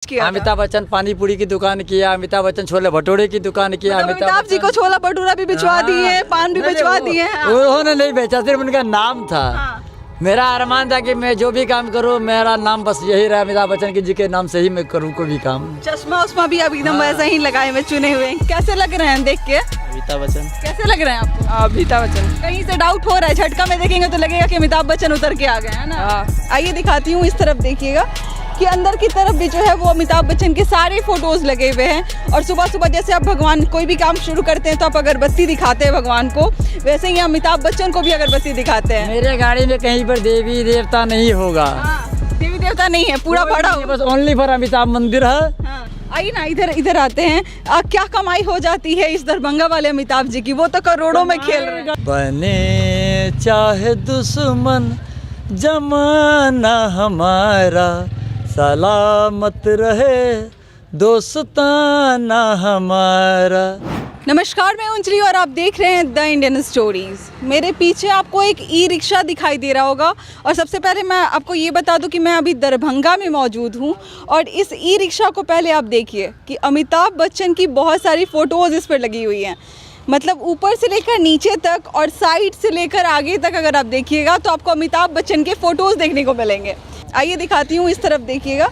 अमिताभ बच्चन पानी पूरी की दुकान किया, अमिताभ बच्चन छोले भटूरे की दुकान किया, अमिताभ जी को छोला भटूरा भी भिजवा दिए, पान भी भिजवा दिए। उन्होंने नहीं बेचा, सिर्फ उनका नाम था। मेरा अरमान था कि मैं जो भी काम करूं मेरा नाम बस यही रहा, अमिताभ बच्चन जी के नाम से ही मैं करूं कोई भी काम। चश्मा उस्मा भी अब एकदम वैसा ही लगाए हुए, चुने हुए। कैसे लग रहे हैं देख के? अमिताभ बच्चन कैसे लग रहे हैं आपको? अमिताभ बच्चन कहीं से डाउट हो रहा है? झटका में देखेंगे तो लगेगा कि अमिताभ बच्चन उतर के आ गए, है ना? आइए दिखाती हूँ, इस तरफ देखिएगा कि अंदर की तरफ भी जो है वो अमिताभ बच्चन के सारे फोटोज लगे हुए हैं। और सुबह सुबह जैसे आप भगवान कोई भी काम शुरू करते हैं तो आप अगरबत्ती दिखाते हैं भगवान को, वैसे ही अमिताभ बच्चन को भी अगरबत्ती दिखाते हैं। मेरे गाड़ी में कहीं पर देवी देवता नहीं होगा। देवी देवता नहीं है, पूरा बड़ा बस ओनली फॉर अमिताभ मंदिर है। आइए ना, इधर आते हैं। क्या कमाई हो जाती है इस दरभंगा वाले अमिताभ जी की? वो तो करोड़ों में खेल रहे हैं। बने चाहे दुश्मन जमाना हमारा, सलामत रहे दोस्ताना हमारा। नमस्कार, मैं अंजलि और आप देख रहे हैं द इंडियन स्टोरीज। मेरे पीछे आपको एक ई रिक्शा दिखाई दे रहा होगा। और सबसे पहले मैं आपको ये बता दूं कि मैं अभी दरभंगा में मौजूद हूं। और इस ई रिक्शा को पहले आप देखिए कि अमिताभ बच्चन की बहुत सारी फ़ोटोज़ इस पर लगी हुई हैं। मतलब ऊपर से लेकर नीचे तक और साइड से लेकर आगे तक अगर आप देखिएगा तो आपको अमिताभ बच्चन के फ़ोटोज़ देखने को मिलेंगे। आइए दिखाती हूँ, इस तरफ देखिएगा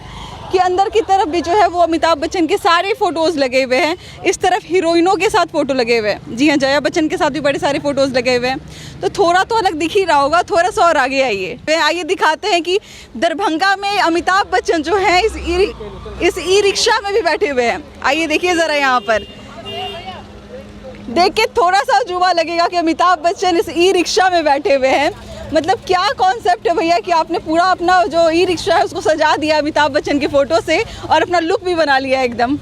कि अंदर की तरफ भी जो है वो अमिताभ बच्चन के सारे फोटोज़ लगे हुए हैं। इस तरफ हीरोइनों के साथ फ़ोटो लगे हुए हैं। जी हाँ, जया बच्चन के साथ भी बड़े सारे फ़ोटोज़ लगे हुए हैं। तो थोड़ा तो अलग दिख ही रहा होगा, थोड़ा सा और आगे आइए दिखाते हैं कि दरभंगा में अमिताभ बच्चन जो है इस ई रिक्शा में भी बैठे हुए हैं। आइए देखिए ज़रा, यहाँ पर देख के थोड़ा सा अजूबा लगेगा कि अमिताभ बच्चन इस ई रिक्शा में बैठे हुए हैं। मतलब क्या कॉन्सेप्ट है भैया कि आपने पूरा अपना जो ई रिक्शा है उसको सजा दिया अमिताभ बच्चन की फ़ोटो से और अपना लुक भी बना लिया एकदम।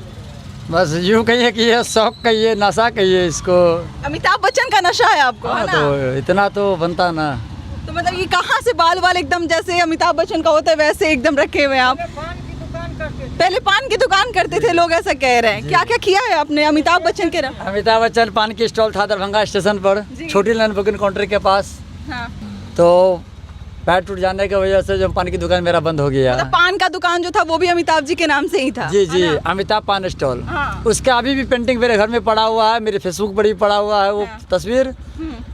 बस यूँ कहिए कि ये शौक कहिए, नशा कहिए इसको। अमिताभ बच्चन का नशा है आपको, है ना? तो इतना तो बनता ना। तो मतलब ये कहाँ से बाल एकदम जैसे अमिताभ बच्चन का होता है वैसे एकदम रखे हुए हैं आप? पहले पान की दुकान करते थे लोग, ऐसा कह रहे हैं। क्या क्या किया है आपने अमिताभ बच्चन के? अमिताभ बच्चन पान की स्टॉल था दरभंगा स्टेशन पर, छोटी लाइन बुकिंग काउंटर के पास। हाँ। तो पैर टूट जाने की वजह से जो पान की दुकान मेरा बंद हो गया। मतलब पान का दुकान जो था वो भी अमिताभ जी के नाम से ही था? जी, अमिताभ पान स्टॉल। हाँ। उसका अभी भी पेंटिंग मेरे घर में पड़ा हुआ है, मेरे फेसबुक पर भी पड़ा हुआ है वो तस्वीर।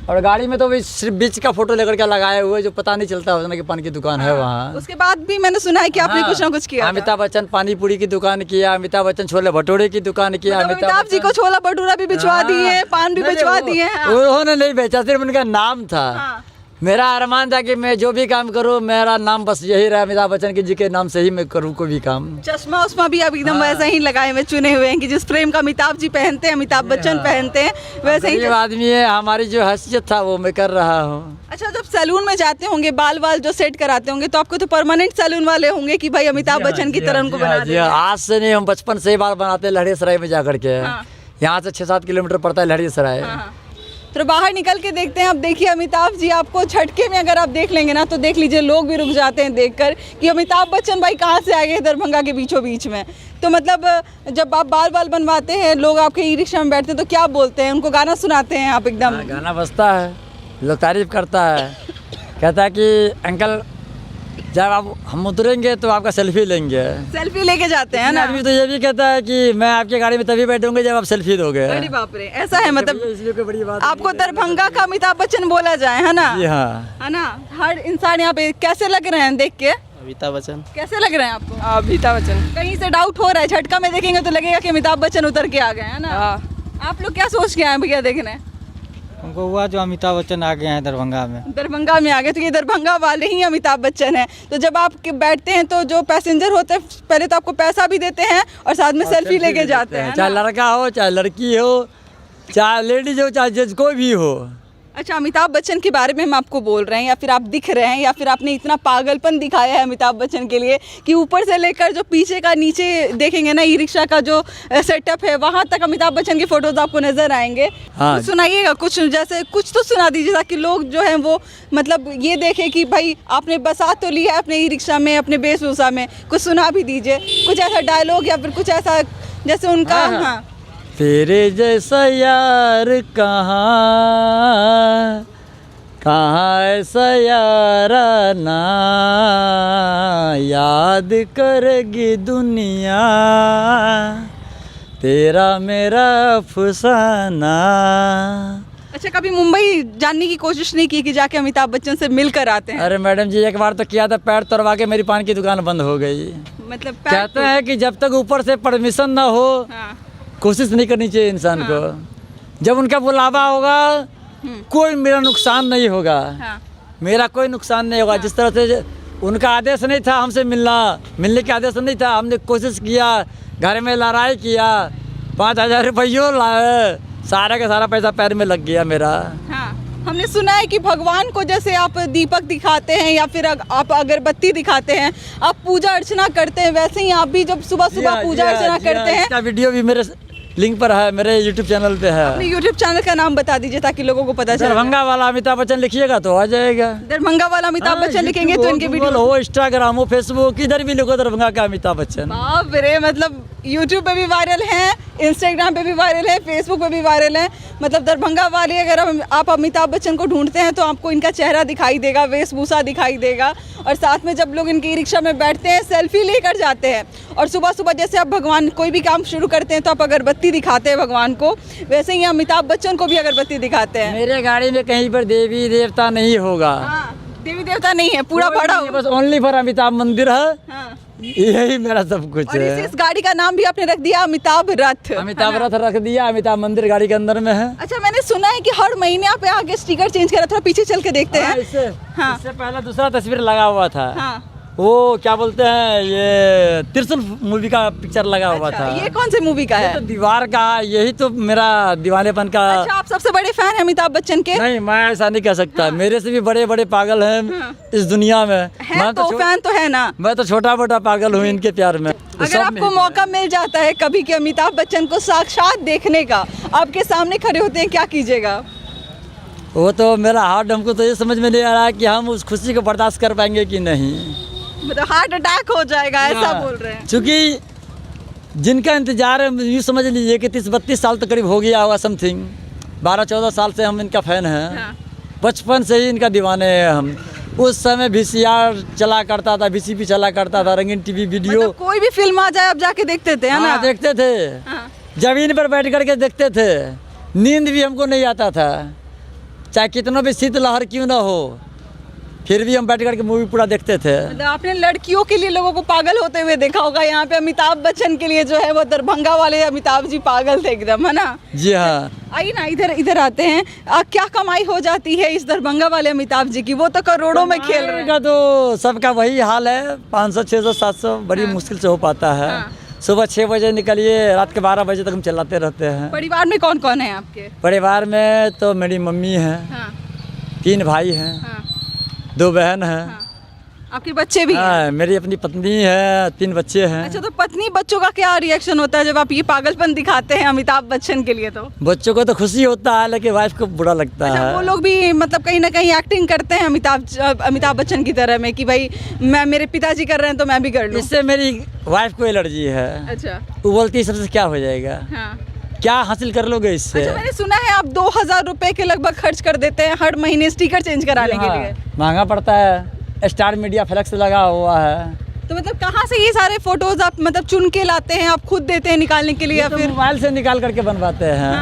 और गाड़ी में तो भी सिर्फ बीच का फोटो लेकर के लगाए हुए, जो पता नहीं चलता होता ना कि पान की दुकान है वहाँ। उसके बाद भी मैंने सुना है कि आपने कुछ ना कुछ किया। अमिताभ बच्चन पानी पूरी की दुकान किया, अमिताभ बच्चन छोले भटूरे की दुकान किया। अमिताभ जी को छोला भटूरा भी भिजवा दिए, पान भी भिजवा दिए। उन्होंने नहीं बेचा, सिर्फ उनका नाम था। मेरा अरमान था कि मैं जो भी काम करूं मेरा नाम बस यही रहा, अमिताभ बच्चन जी के नाम से ही मैं करूं कोई भी काम। चश्मा उस्मा भी अब एकदम वैसा ही लगाए हुए, चुने हुए हैं कि जिस फ्रेम का अमिताभ जी पहनते हैं, अमिताभ बच्चन पहनते हैं, वैसे ही आदमी है। हमारी जो हैसियत था वो मैं कर रहा हूँ। अच्छा, जब सैलून में जाते होंगे, बाल जो सेट कराते होंगे तो आपको तो परमानेंट सैलून वाले होंगे कि भाई अमिताभ बच्चन की तरह उनको बना दें। आज से नहीं, हम बचपन से ही बाल बनाते हैं लहरियासराय में जाकर के। यहाँ से 6-7 किलोमीटर पड़ता है लहरियासराय। तो बाहर निकल के देखते हैं। अब देखिए अमिताभ जी आपको झटके में अगर आप देख लेंगे ना तो देख लीजिए लोग भी रुक जाते हैं देखकर कि अमिताभ बच्चन भाई कहाँ से आ गए दरभंगा के बीचों बीच में। तो मतलब जब आप बाल बनवाते हैं, लोग आपके ई रिक्शा में बैठते हैं तो क्या बोलते हैं? उनको गाना सुनाते हैं आप? एकदम गाना बजता है, लोग तारीफ करता है, कहता है कि अंकल जब आप हम उतरेंगे तो आपका सेल्फी लेंगे। सेल्फी लेके जाते हैं ना? आदमी तो ये भी कहता है कि मैं आपकी गाड़ी में तभी बैठूंगा जब आप सेल्फी दोगे। अरे बाप रे, ऐसा है? मतलब इसलिए कोई बड़ी बात आपको दरभंगा का अमिताभ बच्चन बोला जाए, है ना? जी हाँ, है ना? हर इंसान यहाँ पे कैसे लग रहे हैं देख के? अमिताभ बच्चन कैसे लग रहे हैं आपको? अमिताभ बच्चन कहीं से डाउट हो रहा है? झटका में देखेंगे तो लगेगा कि अमिताभ बच्चन उतर के आ गए, है ना? आप लोग क्या सोच के आए भैया देखने? हमको हुआ जो अमिताभ बच्चन आ गए हैं दरभंगा में। दरभंगा में आ गए तो ये दरभंगा वाले ही अमिताभ बच्चन हैं। तो जब आप बैठते हैं तो जो पैसेंजर होते हैं पहले तो आपको पैसा भी देते हैं और साथ में सेल्फी लेके जाते हैं। चाहे लड़का हो, चाहे लड़की हो, चाहे लेडीज हो, चाहे जेंट्स कोई भी हो। अच्छा, अमिताभ बच्चन के बारे में हम आपको बोल रहे हैं या फिर आप दिख रहे हैं या फिर आपने इतना पागलपन दिखाया है अमिताभ बच्चन के लिए कि ऊपर से लेकर जो पीछे का नीचे देखेंगे ना ई रिक्शा का जो सेटअप है वहाँ तक अमिताभ बच्चन की फोटोज आपको नजर आएंगे। हाँ। तो सुनाइएगा कुछ, जैसे कुछ तो सुना दीजिए ताकि लोग जो हैं वो मतलब ये देखें कि भाई आपने बसा तो लिया है अपने ई रिक्शा में, अपने वेशभूषा में। कुछ सुना भी दीजिए, कुछ ऐसा डायलॉग या फिर कुछ ऐसा जैसे उनका। हाँ। तेरे जैसा यार कहाँ कहाँ ऐसा याराना याद करेगी दुनिया तेरा मेरा अफसाना। अच्छा, कभी मुंबई जानने की कोशिश नहीं की कि जाके अमिताभ बच्चन से मिलकर आते हैं? अरे मैडम जी, एक बार तो किया था, पैर तोड़वा के मेरी पान की दुकान बंद हो गई। मतलब कहते हैं कि जब तक ऊपर से परमिशन ना हो हाँ। कोशिश नहीं करनी चाहिए इंसान को। जब उनका बुलावा होगा कोई मेरा नुकसान नहीं होगा। हाँ। मेरा कोई नुकसान नहीं होगा। जिस तरह से उनका आदेश नहीं था हमसे मिलने का आदेश नहीं था, हमने कोशिश किया, घर में लड़ाई किया, 5,000 रुपये लाए, सारा का सारा पैसा पैर में लग गया मेरा। हाँ। हमने सुना है कि भगवान को जैसे आप दीपक दिखाते हैं या फिर आप अगरबत्ती दिखाते हैं, आप पूजा अर्चना करते हैं, वैसे ही आप भी जब सुबह सुबह पूजा अर्चना करते हैं। इसका वीडियो भी मेरे लिंक पर है, मेरे YouTube चैनल पे है। अपने YouTube चैनल का नाम बता दीजिए ताकि लोगों को पता चले। दरभंगा वाला अमिताभ बच्चन लिखिएगा तो आ जाएगा। दरभंगा वाला अमिताभ बच्चन लिखेंगे तो इनके वीडियो हो, इंस्टाग्राम हो, फेसबुक, इधर भी लिखो दरभंगा का अमिताभ बच्चन। बाप रे, मतलब YouTube पे भी वायरल हैं, इंस्टाग्राम पे भी वायरल है, फेसबुक पे भी वायरल है। मतलब दरभंगा वाले अगर आप अमिताभ बच्चन को ढूंढते हैं तो आपको इनका चेहरा दिखाई देगा, वेशभूषा दिखाई देगा, और साथ में जब लोग इनकी ई रिक्शा में बैठते हैं सेल्फी लेकर जाते हैं। और सुबह सुबह जैसे आप भगवान कोई भी काम शुरू करते हैं तो आप अगरबत्ती दिखाते हैं भगवान को, वैसे ही अमिताभ बच्चन को भी अगरबत्ती दिखाते हैं। मेरे गाड़ी में कहीं पर देवी देवता नहीं होगा। देवी देवता नहीं है, पूरा बड़ा बस ओनली फॉर अमिताभ मंदिर है। हाँ। यही मेरा सब कुछ और है। इस गाड़ी का नाम भी आपने रख दिया अमिताभ रथ। अमिताभ रथ रख दिया, अमिताभ मंदिर गाड़ी के अंदर में है। अच्छा, मैंने सुना है कि हर महीने आप आगे स्टिकर चेंज करा, थोड़ा पीछे चल के देखते हैं। इससे हाँ। इससे पहले दूसरा तस्वीर लगा हुआ था। हाँ। वो क्या बोलते हैं, ये त्रिशूल मूवी का पिक्चर लगा हुआ अच्छा, था। ये कौन से मूवी का ये है? तो दीवार का, यही तो मेरा दीवानेपन का। अच्छा, आप सबसे बड़े फैन हैं अमिताभ बच्चन के? नहीं, मैं ऐसा नहीं कह सकता। मेरे से भी बड़े बड़े पागल हैं इस दुनिया में। है तो फैन तो है ना। मैं तो छोटा मोटा पागल हूँ इनके प्यार में। अगर आपको मौका मिल जाता है कभी कि अमिताभ बच्चन को साक्षात देखने का, आपके सामने खड़े होते हैं, क्या कीजिएगा? वो तो मेरा हार्ट, हमको तो ये समझ में नहीं आ रहा है कि हम उस खुशी को बर्दाश्त कर पाएंगे कि नहीं। मतलब हार्ट अटैक हो जाएगा, ऐसा बोल रहे हैं? क्योंकि जिनका इंतजार है, यूँ समझ लीजिए कि 30-32 साल तक करीब हो गया होगा, समथिंग 12-14 साल से हम इनका फ़ैन हैं। हाँ। बचपन से ही इनका दीवाने हैं हम। उस समय VCR चला करता था, VCP चला करता था, रंगीन टीवी वीडियो। मतलब कोई भी फिल्म आ जाए आप जाके देखते थे, है ना? हाँ, देखते थे। हाँ। जमीन पर बैठ करके देखते थे। नींद भी हमको नहीं आता था, चाहे कितना भी शीतलहर क्यों ना हो, फिर भी हम बैठ करके मूवी पूरा देखते थे। मतलब आपने लड़कियों के लिए लोगों को पागल होते हुए देखा होगा। यहाँ पे अमिताभ बच्चन के लिए जो है वो दरभंगा वाले अमिताभ जी पागल थे एकदम, है ना? जी हाँ। आइए ना, इधर आते हैं। क्या कमाई हो जाती है इस दरभंगा वाले अमिताभ जी की? वो तो करोड़ों में खेल रहे हैं। का तो सबका वही हाल है, 500, 600, 700 बड़ी मुश्किल से हो पाता है। सुबह 6 बजे निकलिए, रात के 12 बजे तक हम चलाते रहते हैं। परिवार में कौन कौन है आपके? परिवार में तो मेरी मम्मी है, हाँ। 3 भाई हैं, हाँ। 2 बहन हैं। हाँ। आपके बच्चे भी हैं? हाँ, मेरी अपनी पत्नी है, 3 बच्चे हैं। अच्छा, तो पत्नी बच्चों का क्या रिएक्शन होता है जब आप ये पागलपन दिखाते हैं अमिताभ बच्चन के लिए? तो बच्चों को तो खुशी होता है, लेकिन वाइफ को बुरा लगता अच्छा, है। वो लोग भी मतलब कहीं ना कहीं एक्टिंग करते हैं अमिताभ बच्चन की तरह में कि भाई मेरे पिताजी कर रहे हैं तो मैं भी कर लूं। इससे मेरी वाइफ को एलर्जी है। अच्छा। वो बोलती है सबसे क्या हो जाएगा, हाँ। क्या हासिल कर लोगे इससे। अच्छा, मैंने सुना है आप 2000 रुपए के लगभग खर्च कर देते हैं हर महीने स्टिकर चेंज कराने के लिए। महंगा पड़ता है, स्टार मीडिया फ्लेक्स लगा हुआ है। तो मतलब कहाँ से ये सारे फोटोज आप मतलब चुन के लाते हैं, आप खुद देते हैं निकालने के लिए या तो फिर मोबाइल से निकाल करके बनवाते हैं।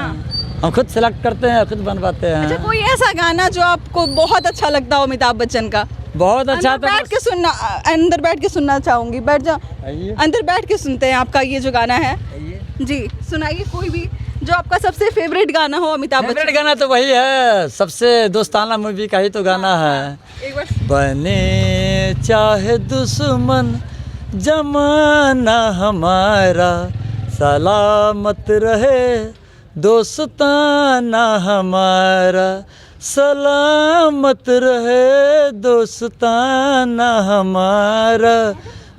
हम खुद सेलेक्ट करते हैं, खुद बनवाते हैं। अच्छा, कोई ऐसा गाना जो आपको बहुत अच्छा लगता हो अमिताभ बच्चन का? बहुत अच्छा। अंदर बैठ के सुनना, अंदर बैठ के सुनना चाहूंगी। बैठ जाओ, अंदर बैठ के सुनते हैं आपका ये जो गाना है। जी, सुनाइए कोई भी जो आपका सबसे फेवरेट गाना हो अमिताभ बच्चन। फेवरेट गाना तो वही है, सबसे दोस्ताना मूवी का ही तो गाना है। एक बार बने चाहे दुश्मन जमाना हमारा, सलामत रहे दोस्ताना हमारा, सलामत रहे दोस्ताना हमारा।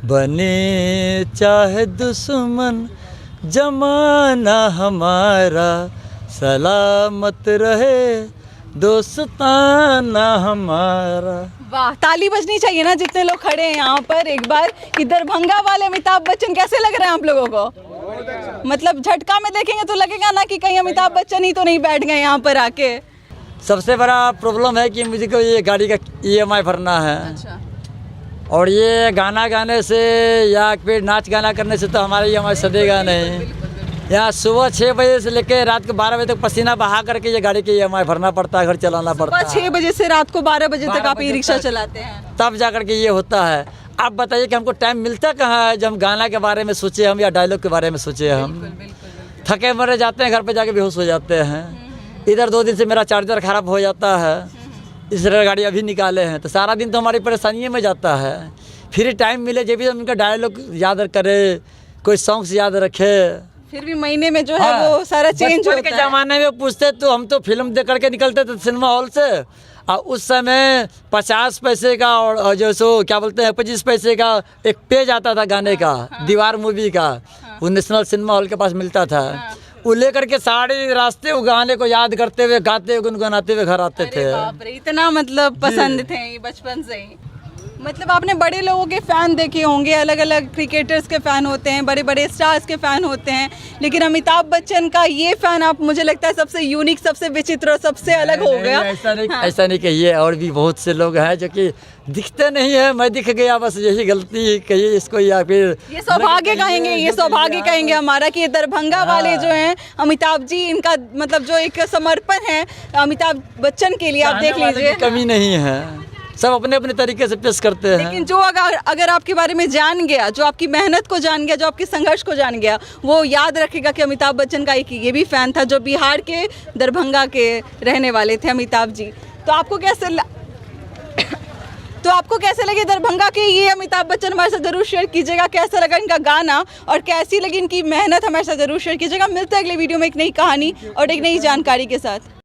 बने चाहे दुश्मन जमाना हमारा, सलामत रहे दोस्ताना हमारा। वाह, ताली बजनी चाहिए ना जितने लोग खड़े हैं यहाँ पर एक बार कि दरभंगा वाले अमिताभ बच्चन कैसे लग रहे हैं आप लोगों को? मतलब झटका में देखेंगे तो लगेगा ना कि कहीं अमिताभ बच्चन ही तो नहीं बैठ गए यहाँ पर आके। सबसे बड़ा प्रॉब्लम है कि मुझे को ये गाड़ी का EMI भरना है। अच्छा। और ये गाना गाने से या फिर नाच गाना करने से तो हमारा EMI सदेगा नहीं। यहाँ सुबह 6 बजे से लेकर रात को 12 बजे तक पसीना बहा करके ये गाड़ी की EMI भरना पड़ता है, घर चलाना पड़ता सुबह है। 6 बजे से रात को 12 बजे तक 12 आप बजे ई रिक्शा तक। चलाते हैं। तब जा करके ये होता है। आप बताइए कि हमको टाइम मिलता कहाँ है जब हम गाना के बारे में सोचे हम या डायलॉग के बारे में सोचे हम। थके मरे जाते हैं, घर पे जाके बेहोश हो जाते हैं। इधर 2 दिन से मेरा चार्जर ख़राब हो जाता है, इस तरह गाड़ी अभी निकाले हैं, तो सारा दिन तो हमारी परेशानी में जाता है। फिर टाइम मिले जब भी हम इनका डायलॉग याद करे, कोई सॉन्ग्स याद रखे। फिर भी महीने में जो है वो सारा चेंज बचपन होता के है। ज़माने में पूछते तो हम तो फिल्म देख करके निकलते थे सिनेमा हॉल से, और उस समय 50 पैसे का और जो सो क्या बोलते हैं 25 पैसे का एक पेज आता था गाने का, दीवार मूवी का, वो नेशनल सिनेमा हॉल के पास मिलता था। वो लेकर के सारे रास्ते वो गाने को याद करते हुए, गाते हुए, गुनगुनाते हुए घर आते थे। अरे बाप रे, इतना मतलब पसंद थे ये बचपन से ही। मतलब आपने बड़े लोगों के फ़ैन देखे होंगे, अलग अलग क्रिकेटर्स के फ़ैन होते हैं, बड़े बड़े स्टार्स के फ़ैन होते हैं, लेकिन अमिताभ बच्चन का ये फ़ैन आप मुझे लगता है सबसे यूनिक, सबसे विचित्र और सबसे अलग हो गया। ऐसा नहीं कहिए, और भी बहुत से लोग हैं जो कि दिखते नहीं है, मैं दिख गया बस यही गलती कहिए इसको, या फिर ये सौभाग्य कहेंगे, ये सौभाग्य कहेंगे हमारा कि ये दरभंगा वाले जो हैं अमिताभ जी, इनका मतलब जो एक समर्पण है अमिताभ बच्चन के लिए, आप देख लीजिए। कमी नहीं है, सब अपने अपने तरीके से पेश करते हैं। लेकिन जो अगर आपके बारे में जान गया, जो आपकी मेहनत को जान गया, जो आपके संघर्ष को जान गया, वो याद रखेगा कि अमिताभ बच्चन का एक ये भी फ़ैन था जो बिहार के दरभंगा के रहने वाले थे अमिताभ जी। तो आपको कैसे लगे दरभंगा के ये अमिताभ बच्चन, हमारे साथ जरूर शेयर कीजिएगा। कैसा लगा इनका गाना और कैसी लगी इनकी मेहनत, हमारे साथ जरूर शेयर कीजिएगा। मिलते हैं अगले वीडियो में एक नई कहानी और एक नई जानकारी के साथ।